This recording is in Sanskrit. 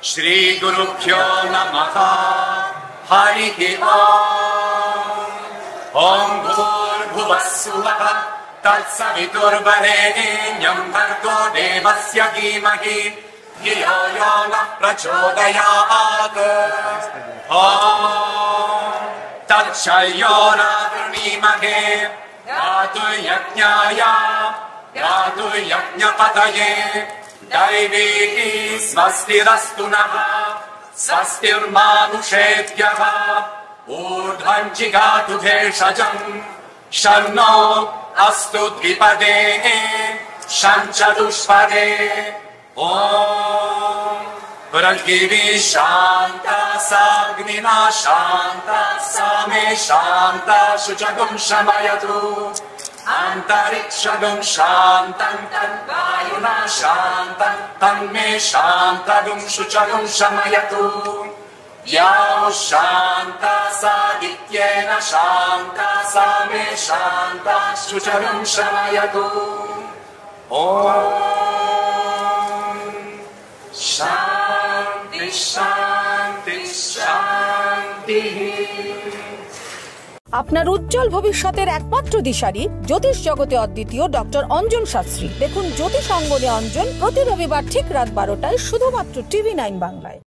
श्री गुरुभ्यो नमः। हरिः ओम भूर्भुवः स्वः तत्सवितुर्वरेण्यं भर्गो देवस्य धीमहि धियो यो नः प्रचोदयात्। तत्सर्यो नावृणीमहे गातु यज्ञाय गातु यज्ञपतये दैवी स्वस्तिरस्तु नः स्वस्तिर्मानुषेभ्यः ऊर्ध्वं जिगातु भेषजम् शन्नो अस्तु द्विपदे शं चतुष्पदे। ॐ पृथिवी शान्ता साग्निना शान्ता सामे शान्ता शुचगुं शमयतु अन्तरिक्षगुं शान्तं तद्वायुना शान्तं तन्मे शान्तगुं शुचगुं शमयतु। या शान्ता सादित्येन शान्ता सामे शान्ता शुचगुं शमयतु। ॐ शान्ति शान्ति शान्तिः। আপনার উজ্জ্বল ভবিষ্যতের একমাত্র দিশারি জ্যোতিষ জগতে অদ্বিতীয় ডক্টর অঞ্জন শাস্ত্রী। দেখুন জ্যোতিষ অঙ্গনে অঞ্জন প্রতি রবিবার ঠিক রাত 12টায় শুধুমাত্র TV9 বাংলায়।